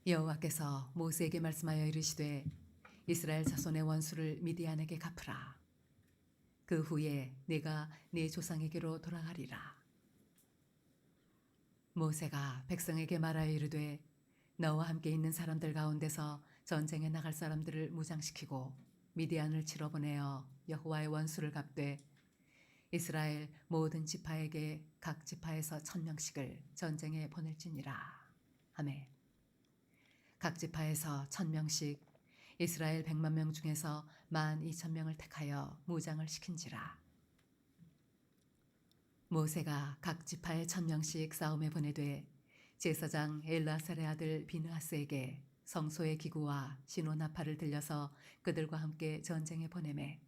여호와께서 모세에게 말씀하여 이르시되 이스라엘 자손의 원수를 미디안에게 갚으라. 그 후에 네가 네 조상에게로 돌아가리라. 모세가 백성에게 말하여 이르되 너와 함께 있는 사람들 가운데서 전쟁에 나갈 사람들을 무장시키고 미디안을 치러 보내어 여호와의 원수를 갚되 이스라엘 모든 지파에게 각 지파에서 1,000명씩을 전쟁에 보낼지니라. 아멘. 각 지파에서 1,000명씩 이스라엘 100만 명 중에서 12,000명을 택하여 무장을 시킨지라. 모세가 각 지파에 1,000명씩 싸움에 보내되 제사장 엘라살의 아들 비느하스에게 성소의 기구와 신호나팔을 들려서 그들과 함께 전쟁에 보내매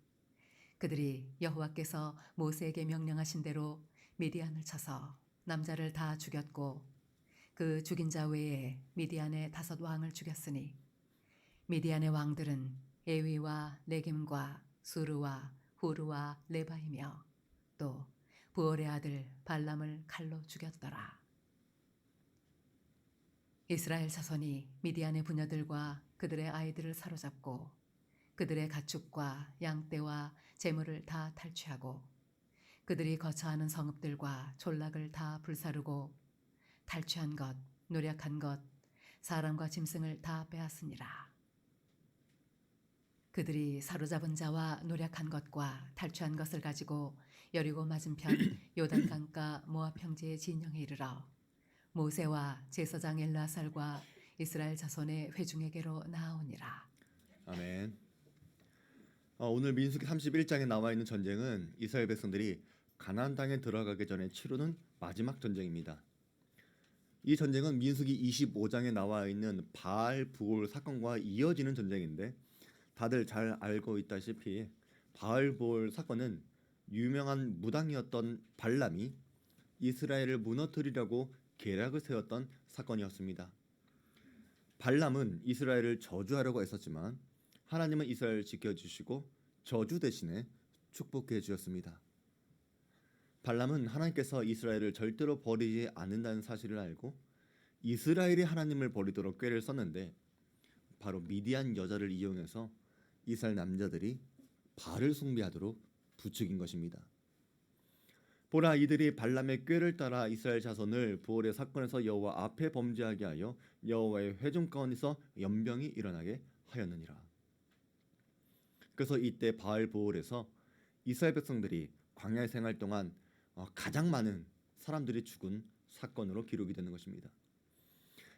그들이 여호와께서 모세에게 명령하신 대로 미디안을 쳐서 남자를 다 죽였고 그 죽인 자 외에 미디안의 5 왕을 죽였으니 미디안의 왕들은 에위와 레김과 수르와 후르와 레바이며 또 부올의 아들 발람을 칼로 죽였더라. 이스라엘 자손이 미디안의 부녀들과 그들의 아이들을 사로잡고 그들의 가축과 양떼와 재물을 다 탈취하고 그들이 거처하는 성읍들과 졸락을 다 불사르고 탈취한 것, 노략한 것, 사람과 짐승을 다 빼앗으니라. 그들이 사로잡은 자와 노략한 것과 탈취한 것을 가지고 여리고 맞은편 요단강가 모압 평지의 진영에 이르러 모세와 제사장 엘라살과 이스라엘 자손의 회중에게로 나아오니라. 아멘. 오늘 민수기 31장에 나와 있는 전쟁은 이스라엘 백성들이 가나안 땅에 들어가기 전에 치르는 마지막 전쟁입니다. 이 전쟁은 민수기 25장에 나와 있는 바알 부올 사건과 이어지는 전쟁인데 다들 잘 알고 있다시피 바알 부올 사건은 유명한 무당이었던 발람이 이스라엘을 무너뜨리려고 계략을 세웠던 사건이었습니다. 발람은 이스라엘을 저주하려고 애썼지만 하나님은 이스라엘을 지켜주시고 저주 대신에 축복해 주셨습니다. 발람은 하나님께서 이스라엘을 절대로 버리지 않는다는 사실을 알고 이스라엘이 하나님을 버리도록 꾀를 썼는데 바로 미디안 여자를 이용해서 이스라엘 남자들이 바알을 숭배하도록 부추긴 것입니다. 보라, 이들이 발람의 꾀를 따라 이스라엘 자손을 부올의 사건에서 여호와 앞에 범죄하게 하여 여호와의 회중 가운데서 연병이 일어나게 하였느니라. 그래서 이때 바알 부올에서 이스라엘 백성들이 광야 생활 동안 가장 많은 사람들이 죽은 사건으로 기록이 되는 것입니다.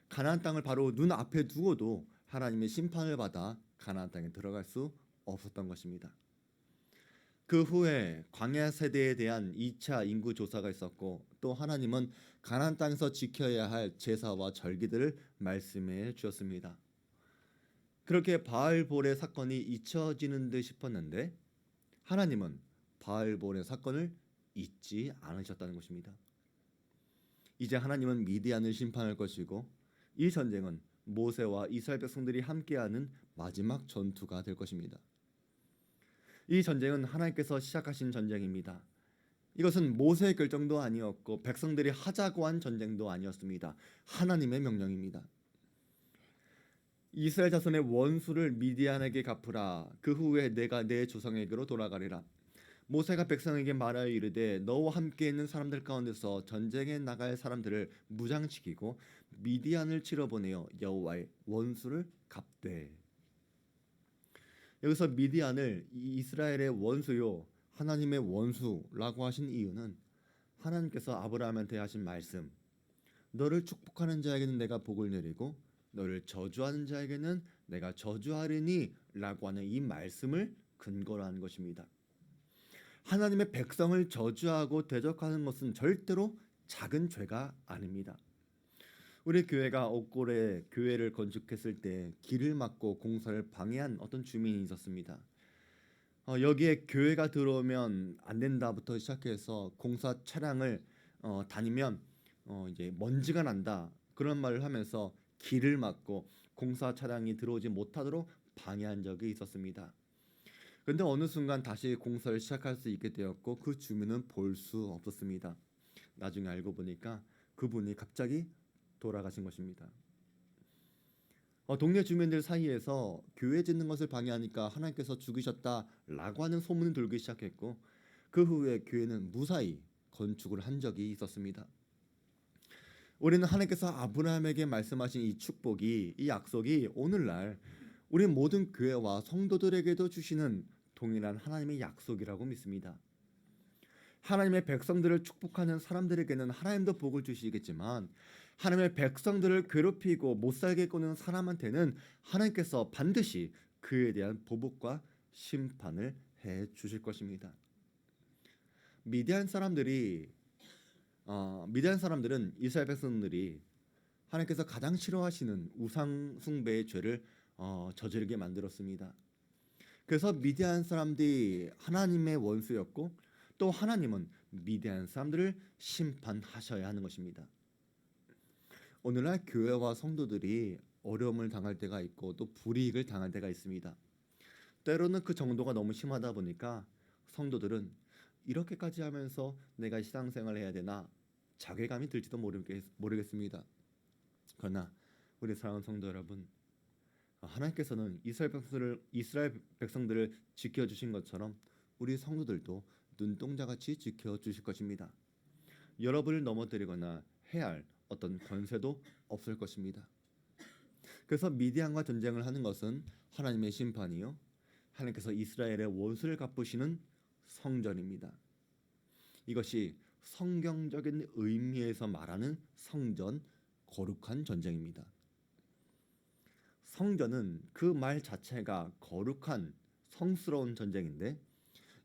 가나안 땅을 바로 눈앞에 두고도 하나님의 심판을 받아 가나안 땅에 들어갈 수 없었던 것입니다. 그 후에 광야 세대에 대한 2차 인구 조사가 있었고 또 하나님은 가나안 땅에서 지켜야 할 제사와 절기들을 말씀해 주었습니다. 그렇게 바알볼의 사건이 잊혀지는 듯 싶었는데 하나님은 바알볼의 사건을 잊지 않으셨다는 것입니다. 이제 하나님은 미디안을 심판할 것이고 이 전쟁은 모세와 이스라엘 백성들이 함께하는 마지막 전투가 될 것입니다. 이 전쟁은 하나님께서 시작하신 전쟁입니다. 이것은 모세의 결정도 아니었고 백성들이 하자고 한 전쟁도 아니었습니다. 하나님의 명령입니다. 이스라엘 자손의 원수를 미디안에게 갚으라. 그 후에 내가 내 조상에게로 돌아가리라. 모세가 백성에게 말하여 이르되 너와 함께 있는 사람들 가운데서 전쟁에 나갈 사람들을 무장시키고 미디안을 치러 보내어 여호와의 원수를 갚되. 여기서 미디안을 이스라엘의 원수요 하나님의 원수라고 하신 이유는 하나님께서 아브라함한테 하신 말씀, 너를 축복하는 자에게는 내가 복을 내리고 너를 저주하는 자에게는 내가 저주하리니 라고 하는 이 말씀을 근거로 하는 것입니다. 하나님의 백성을 저주하고 대적하는 것은 절대로 작은 죄가 아닙니다. 우리 교회가 옥골에 교회를 건축했을 때 길을 막고 공사를 방해한 어떤 주민이 있었습니다. 여기에 교회가 들어오면 안 된다부터 시작해서 공사 차량을 다니면 이제 먼지가 난다 그런 말을 하면서 길을 막고 공사 차량이 들어오지 못하도록 방해한 적이 있었습니다. 그런데 어느 순간 다시 공사를 시작할 수 있게 되었고 그 주민은 볼 수 없었습니다. 나중에 알고 보니까 그분이 갑자기 돌아가신 것입니다. 동네 주민들 사이에서 교회 짓는 것을 방해하니까 하나님께서 죽으셨다라고 하는 소문이 돌기 시작했고 그 후에 교회는 무사히 건축을 한 적이 있었습니다. 우리는 하나님께서 아브라함에게 말씀하신 이 축복이 이 약속이 오늘날 우리 모든 교회와 성도들에게도 주시는 동일한 하나님의 약속이라고 믿습니다. 하나님의 백성들을 축복하는 사람들에게는 하나님도 복을 주시겠지만 하나님의 백성들을 괴롭히고 못 살게 꾸는 사람한테는 하나님께서 반드시 그에 대한 보복과 심판을 해 주실 것입니다. 미디안 사람들은 이스라엘 백성들이 하나님께서 가장 싫어하시는 우상 숭배의 죄를 저지르게 만들었습니다. 그래서 미디안 사람들이 하나님의 원수였고 또 하나님은 미디안 사람들을 심판하셔야 하는 것입니다. 오늘날 교회와 성도들이 어려움을 당할 때가 있고 또 불이익을 당할 때가 있습니다. 때로는 그 정도가 너무 심하다 보니까 성도들은 이렇게까지 하면서 내가 신앙생활을 해야 되나 자괴감이 들지도 모르겠습니다. 그러나 우리 사랑하는 성도 여러분, 하나님께서는 이스라엘 백성들을 지켜주신 것처럼 우리 성도들도 눈동자같이 지켜주실 것입니다. 여러분을 넘어뜨리거나 해할 어떤 권세도 없을 것입니다. 그래서 미디안과 전쟁을 하는 것은 하나님의 심판이요, 하나님께서 이스라엘의 원수를 갚으시는 성전입니다. 이것이 성경적인 의미에서 말하는 성전, 거룩한 전쟁입니다. 성전은 그 말 자체가 거룩한 성스러운 전쟁인데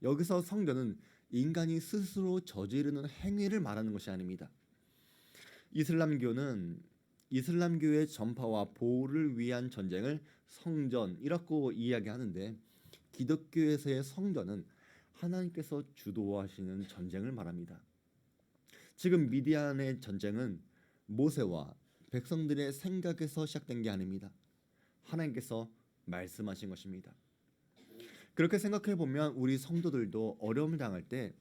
여기서 성전은 인간이 스스로 저지르는 행위를 말하는 것이 아닙니다. 이슬람교의 전파와 보호를 위한 전쟁을 성전이라고 이야기하는데 기독교에서의 성전은 하나님께서 주도하시는 전쟁을 말합니다. 지금 미디안의 전쟁은 모세와 백성들의 생각에서 시작된 게 아닙니다. 하나님께서 말씀하신 것입니다. 그렇게 생각해 보면 우리 성도들도 어려움을 당할 때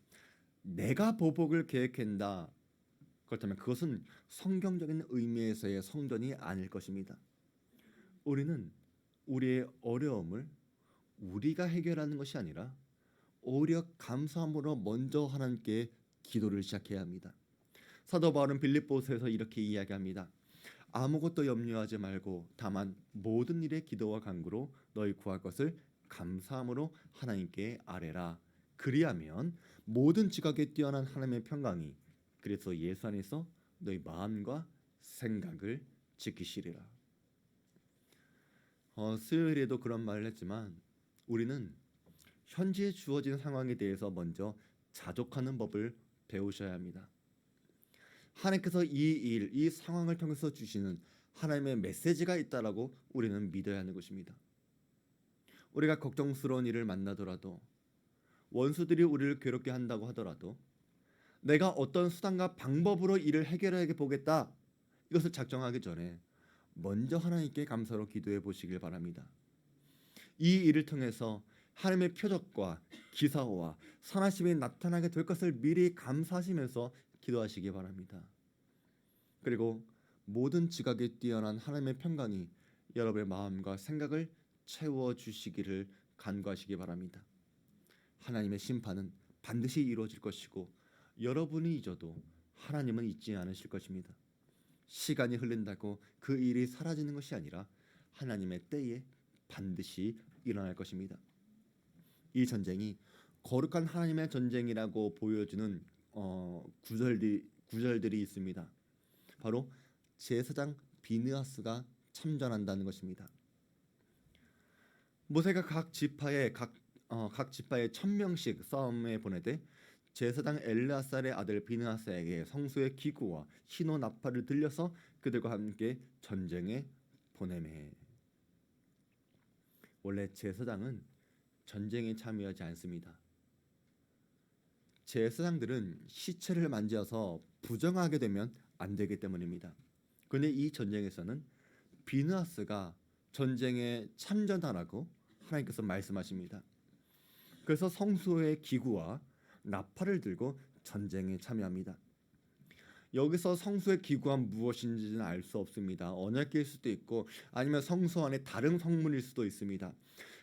내가 보복을 계획한다, 그렇다면 그것은 성경적인 의미에서의 성전이 아닐 것입니다. 우리는 우리의 어려움을 우리가 해결하는 것이 아니라 오히려 감사함으로 먼저 하나님께 기도를 시작해야 합니다. 사도 바울은 빌립보서에서 이렇게 이야기합니다. 아무것도 염려하지 말고 다만 모든 일에 기도와 간구로 너희 구할 것을 감사함으로 하나님께 아뢰라. 그리하면 모든 지각에 뛰어난 하나님의 평강이 그래서 예수 안에서 너희 마음과 생각을 지키시리라. 수요일에도 그런 말을 했지만 우리는 현재 주어진 상황에 대해서 먼저 자족하는 법을 배우셔야 합니다. 하나님께서 이 상황을 통해서 주시는 하나님의 메시지가 있다라고 우리는 믿어야 하는 것입니다. 우리가 걱정스러운 일을 만나더라도 원수들이 우리를 괴롭게 한다고 하더라도 내가 어떤 수단과 방법으로 이를 해결해 보겠다, 이것을 작정하기 전에 먼저 하나님께 감사로 기도해 보시길 바랍니다. 이 일을 통해서 하나님의 표적과 기사와 선하심이 나타나게 될 것을 미리 감사하시면서 기도하시기 바랍니다. 그리고 모든 지각에 뛰어난 하나님의 평강이 여러분의 마음과 생각을 채워주시기를 간구하시기 바랍니다. 하나님의 심판은 반드시 이루어질 것이고 여러분이 잊어도 하나님은 잊지 않으실 것입니다. 시간이 흐른다고 그 일이 사라지는 것이 아니라 하나님의 때에 반드시 일어날 것입니다. 이 전쟁이 거룩한 하나님의 전쟁이라고 보여주는 구절들이 있습니다. 바로 제사장 비느하스가 참전한다는 것입니다. 모세가 각 지파에 1000명씩 싸움에 보내되 제사장 엘르아살의 아들 비느하스에게 성소의 기구와 신호 나팔을 들려서 그들과 함께 전쟁에 보내매. 원래 제사장은 전쟁에 참여하지 않습니다. 제사장들은 시체를 만져서 부정하게 되면 안 되기 때문입니다. 그런데 이 전쟁에서는 비느하스가 전쟁에 참전하라고 하나님께서 말씀하십니다. 그래서 성소의 기구와 나팔을 들고 전쟁에 참여합니다. 여기서 성소의 기구가 무엇인지는 알 수 없습니다. 언약일 수도 있고 아니면 성소 안에 다른 성물일 수도 있습니다.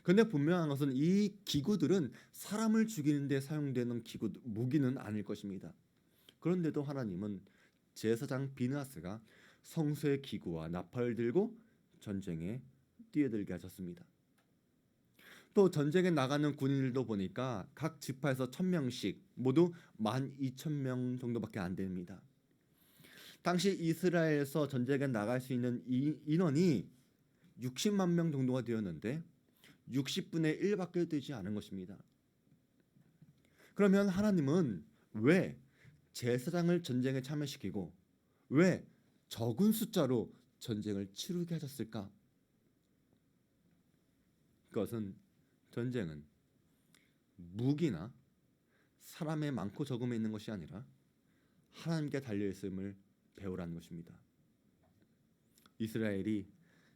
그런데 분명한 것은 이 기구들은 사람을 죽이는 데 사용되는 무기는 아닐 것입니다. 그런데도 하나님은 제사장 비느하스가 성소의 기구와 나팔을 들고 전쟁에 뛰어들게 하셨습니다. 또 전쟁에 나가는 군인들도 보니까 각 지파에서 1000명씩 모두 12,000명 정도밖에 안 됩니다. 당시 이스라엘에서 전쟁에 나갈 수 있는 인원이 60만 명 정도가 되었는데 60분의 1밖에 되지 않은 것입니다. 그러면 하나님은 왜 제사장을 전쟁에 참여시키고 왜 적은 숫자로 전쟁을 치르게 하셨을까? 그것은 전쟁은 무기나 사람의 많고 적음에 있는 것이 아니라 하나님께 달려있음을 배우라는 것입니다. 이스라엘이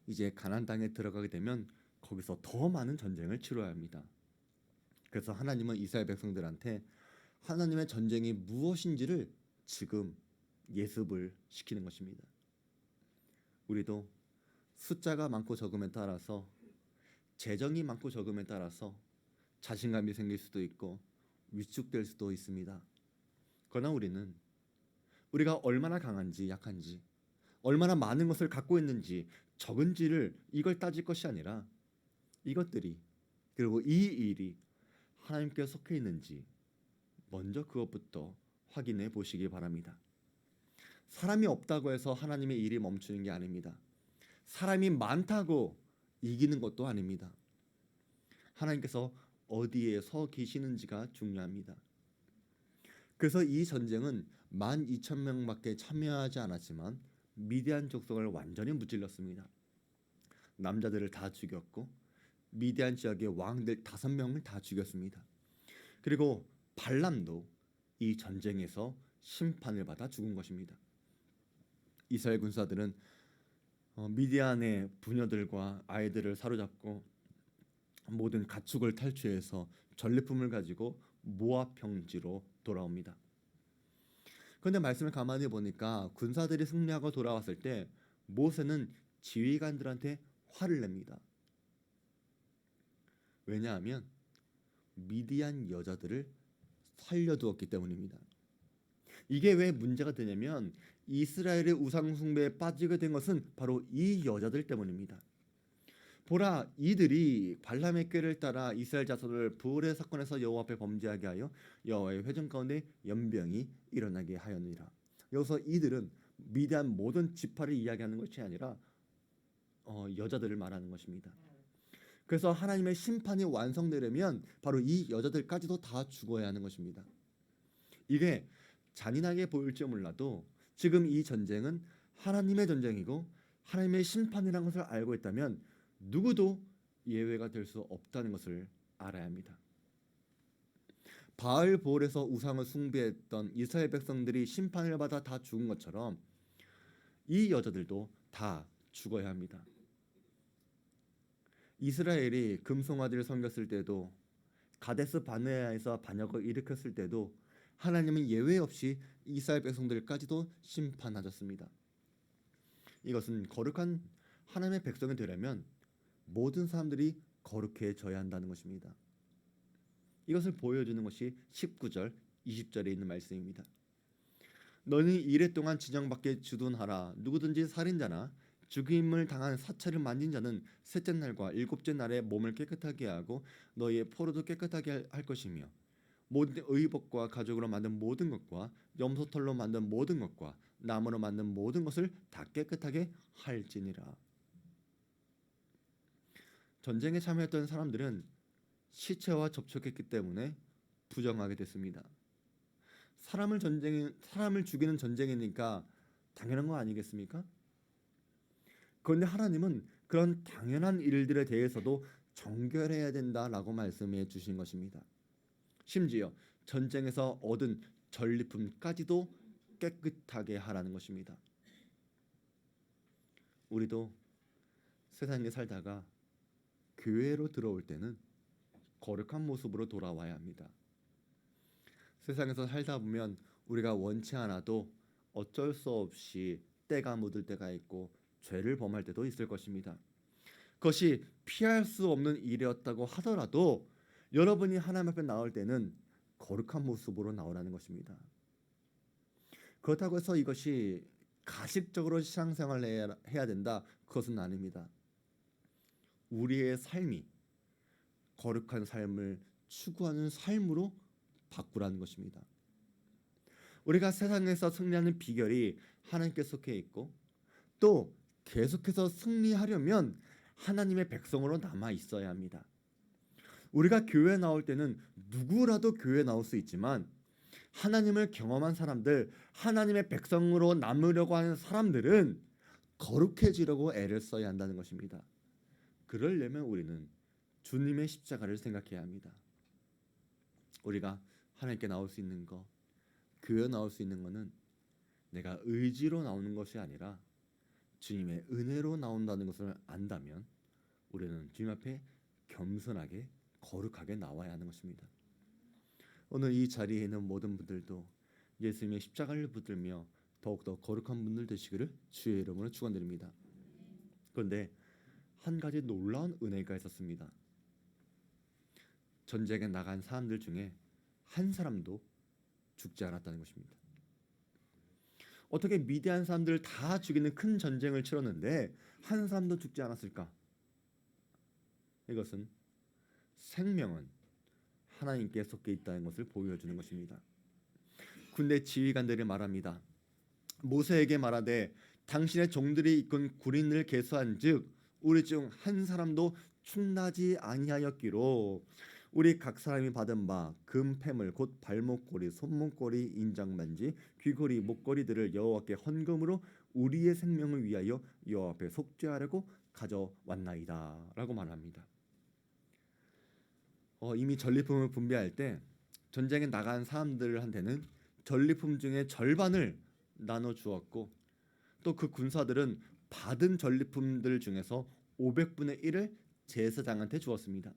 이제 가나안 땅에 들어가게 되면 거기서 더 많은 전쟁을 치러야 합니다. 그래서 하나님은 이스라엘 백성들한테 하나님의 전쟁이 무엇인지를 지금 예습을 시키는 것입니다. 우리도 숫자가 많고 적음에 따라서 재정이 많고 적음에 따라서 자신감이 생길 수도 있고 위축될 수도 있습니다. 그러나 우리는 우리가 얼마나 강한지 약한지 얼마나 많은 것을 갖고 있는지 적은지를 이걸 따질 것이 아니라 이것들이 그리고 이 일이 하나님께 속해 있는지 먼저 그것부터 확인해 보시기 바랍니다. 사람이 없다고 해서 하나님의 일이 멈추는 게 아닙니다. 사람이 많다고 이기는 것도 아닙니다. 하나님께서 어디에 서 계시는지가 중요합니다. 그래서 이 전쟁은 12,000명밖에 참여하지 않았지만 미디안 족속을 완전히 무찔렀습니다. 남자들을 다 죽였고 미디안 지역의 왕들 5명을 다 죽였습니다. 그리고 발람도 이 전쟁에서 심판을 받아 죽은 것입니다. 이스라엘 군사들은 미디안의 부녀들과 아이들을 사로잡고 모든 가축을 탈취해서 전리품을 가지고 모압 평지로 돌아옵니다. 그런데 말씀을 가만히 보니까 군사들이 승리하고 돌아왔을 때 모세는 지휘관들한테 화를 냅니다. 왜냐하면 미디안 여자들을 살려두었기 때문입니다. 이게 왜 문제가 되냐면 이스라엘의 우상 숭배에 빠지게 된 것은 바로 이 여자들 때문입니다. 보라, 이들이 발람의 꾀를 따라 이스라엘 자손을 부올의 사건에서 여호와 앞에 범죄하게 하여 여호와의 회중 가운데 연병이 일어나게 하였느니라. 여기서 이들은 미디안 모든 지파를 이야기하는 것이 아니라 여자들을 말하는 것입니다. 그래서 하나님의 심판이 완성되려면 바로 이 여자들까지도 다 죽어야 하는 것입니다. 이게 잔인하게 보일지 몰라도 지금 이 전쟁은 하나님의 전쟁이고 하나님의 심판이라는 것을 알고 있다면 누구도 예외가 될 수 없다는 것을 알아야 합니다. 바알 보올에서 우상을 숭배했던 이스라엘 백성들이 심판을 받아 다 죽은 것처럼 이 여자들도 다 죽어야 합니다. 이스라엘이 금송아지를 섬겼을 때도 가데스 바네아에서 반역을 일으켰을 때도 하나님은 예외 없이 이스라엘 백성들까지도 심판하셨습니다. 이것은 거룩한 하나님의 백성이 되려면 모든 사람들이 거룩해져야 한다는 것입니다. 이것을 보여주는 것이 19절, 20절에 있는 말씀입니다. 너는 이래 동안 진영밖에 주둔하라. 누구든지 살인자나 죽임을 당한 사체를 만진 자는 셋째 날과 일곱째 날에 몸을 깨끗하게 하고 너희의 포로도 깨끗하게 할 것이며 모든 의복과 가죽으로 만든 모든 것과 염소털로 만든 모든 것과 나무로 만든 모든 것을 다 깨끗하게 할지니라. 전쟁에 참여했던 사람들은 시체와 접촉했기 때문에 부정하게 됐습니다. 사람을 죽이는 전쟁이니까 당연한 거 아니겠습니까? 그런데 하나님은 그런 당연한 일들에 대해서도 정결해야 된다라고 말씀해 주신 것입니다. 심지어 전쟁에서 얻은 전리품까지도 깨끗하게 하라는 것입니다. 우리도 세상에 살다가 교회로 들어올 때는 거룩한 모습으로 돌아와야 합니다. 세상에서 살다 보면 우리가 원치 않아도 어쩔 수 없이 때가 묻을 때가 있고 죄를 범할 때도 있을 것입니다. 그것이 피할 수 없는 일이었다고 하더라도 여러분이 하나님 앞에 나올 때는 거룩한 모습으로 나오라는 것입니다. 그렇다고 해서 이것이 가식적으로 신앙생활을 해야 된다, 그것은 아닙니다. 우리의 삶이 거룩한 삶을 추구하는 삶으로 바꾸라는 것입니다. 우리가 세상에서 승리하는 비결이 하나님께 속해 있고 또 계속해서 승리하려면 하나님의 백성으로 남아 있어야 합니다. 우리가 교회에 나올 때는 누구라도 교회에 나올 수 있지만 하나님을 경험한 사람들, 하나님의 백성으로 남으려고 하는 사람들은 거룩해지려고 애를 써야 한다는 것입니다. 그러려면 우리는 주님의 십자가를 생각해야 합니다. 우리가 하나님께 나올 수 있는 것, 교회에 나올 수 있는 것은 내가 의지로 나오는 것이 아니라 주님의 은혜로 나온다는 것을 안다면 우리는 주님 앞에 겸손하게 거룩하게 나와야 하는 것입니다. 오늘 이 자리에 있는 모든 분들도 예수님의 십자가를 붙들며 더욱더 거룩한 분들 되시기를 주의 이름으로 축원드립니다. 그런데 한 가지 놀라운 은혜가 있었습니다. 전쟁에 나간 사람들 중에 한 사람도 죽지 않았다는 것입니다. 어떻게 미디안 사람들을 다 죽이는 큰 전쟁을 치렀는데 한 사람도 죽지 않았을까? 이것은 생명은 하나님께 속해 있다는 것을 보여주는 것입니다. 군대 지휘관들이 말합니다. 모세에게 말하되 당신의 종들이 이끈 구린을 계수한즉 우리 중 한 사람도 충나지 아니하였기로 우리 각 사람이 받은 바 금 패물 곧 발목고리, 손목고리, 인장반지, 귀고리, 목걸이들을 여호와께 헌금으로 우리의 생명을 위하여 여호와 앞에 속죄하려고 가져왔나이다 라고 말합니다. 이미 전리품을 분배할 때 전쟁에 나간 사람들한테는 전리품 중에 절반을 나눠 주었고 또 그 군사들은 받은 전리품들 중에서 500분의 1을 제사장한테 주었습니다.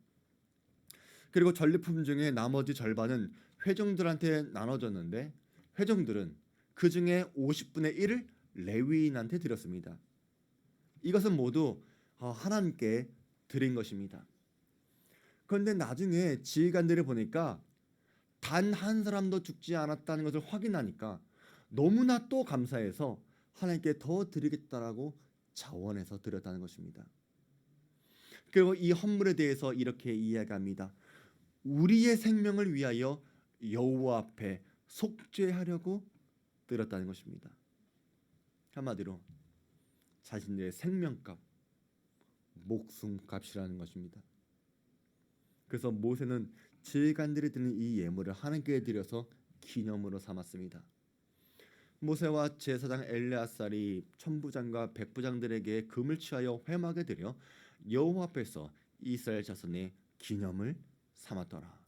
그리고 전리품 중에 나머지 절반은 회중들한테 나눠줬는데 회중들은 그 중에 50분의 1을 레위인한테 드렸습니다. 이것은 모두 하나님께 드린 것입니다. 그런데 나중에 지휘관들이 보니까 단 한 사람도 죽지 않았다는 것을 확인하니까 너무나 또 감사해서 하나님께 더 드리겠다라고 자원해서 드렸다는 것입니다. 그리고 이 헌물에 대해서 이렇게 이야기합니다. 우리의 생명을 위하여 여호와 앞에 속죄하려고 드렸다는 것입니다. 한마디로 자신들의 생명값, 목숨값이라는 것입니다. 그래서 모세는 지휘관들이 드린 이 예물을 하나님께 드려서 기념으로 삼았습니다. 모세와 제사장 엘레아살이 천부장과 백부장들에게 금을 취하여 회막에 드려 여호와 앞에서 이스라엘 자손의 기념을 삼았더라.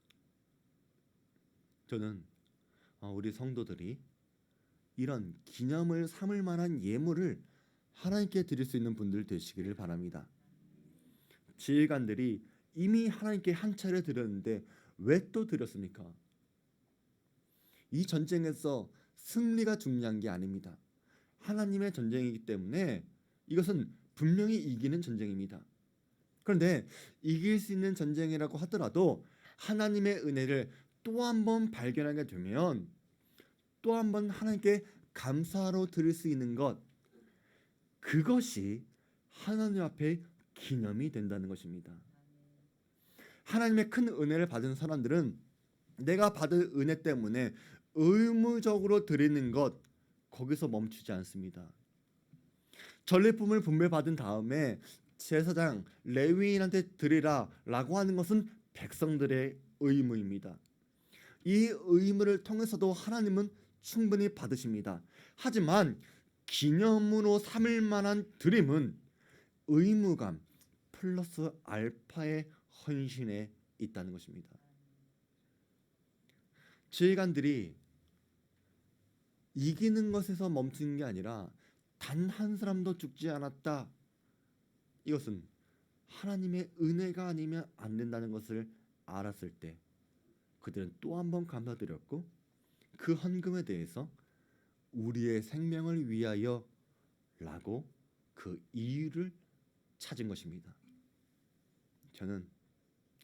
저는 우리 성도들이 이런 기념을 삼을 만한 예물을 하나님께 드릴 수 있는 분들 되시기를 바랍니다. 지휘관들이 이미 하나님께 한 차례 드렸는데 왜 또 드렸습니까? 이 전쟁에서 승리가 중요한 게 아닙니다. 하나님의 전쟁이기 때문에 이것은 분명히 이기는 전쟁입니다. 그런데 이길 수 있는 전쟁이라고 하더라도 하나님의 은혜를 또 한 번 발견하게 되면 또 한 번 하나님께 감사로 드릴 수 있는 것, 그것이 하나님 앞에 기념이 된다는 것입니다. 하나님의 큰 은혜를 받은 사람들은 내가 받은 은혜 때문에 의무적으로 드리는 것, 거기서 멈추지 않습니다. 전리품을 분배받은 다음에 제사장 레위인한테 드리라라고 하는 것은 백성들의 의무입니다. 이 의무를 통해서도 하나님은 충분히 받으십니다. 하지만 기념으로 삼을 만한 드림은 의무감 플러스 알파의 헌신에 있다는 것입니다. 지휘관들이 이기는 것에서 멈추는 게 아니라 단 한 사람도 죽지 않았다. 이것은 하나님의 은혜가 아니면 안 된다는 것을 알았을 때 그들은 또 한 번 감사드렸고 그 헌금에 대해서 우리의 생명을 위하여라고 그 이유를 찾은 것입니다. 저는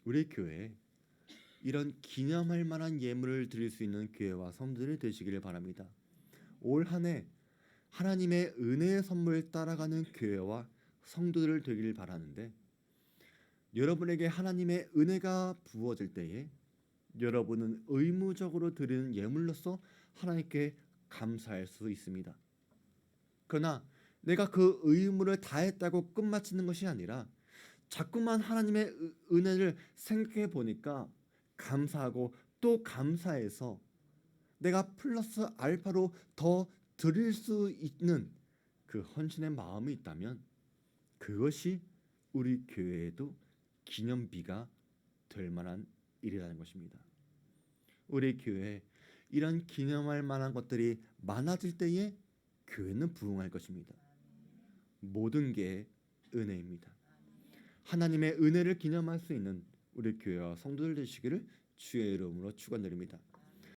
우리 교회에 이런 기념할 만한 예물을 드릴 수 있는 교회와 성도들이 되시기를 바랍니다. 올 한 해 하나님의 은혜의 선물 따라가는 교회와 성도들 되기를 바라는데, 여러분에게 하나님의 은혜가 부어질 때에 여러분은 의무적으로 드리는 예물로서 하나님께 감사할 수 있습니다. 그러나 내가 그 의무를 다했다고 끝마치는 것이 아니라 자꾸만 하나님의 은혜를 생각해 보니까 감사하고 또 감사해서 내가 플러스 알파로 더 드릴 수 있는 그 헌신의 마음이 있다면 그것이 우리 교회에도 기념비가 될 만한 일이라는 것입니다. 우리 교회에 이런 기념할 만한 것들이 많아질 때에 교회는 부흥할 것입니다. 모든 게 은혜입니다. 하나님의 은혜를 기념할 수 있는 우리 교회와 성도들 되시기를 주의 이름으로 축원드립니다.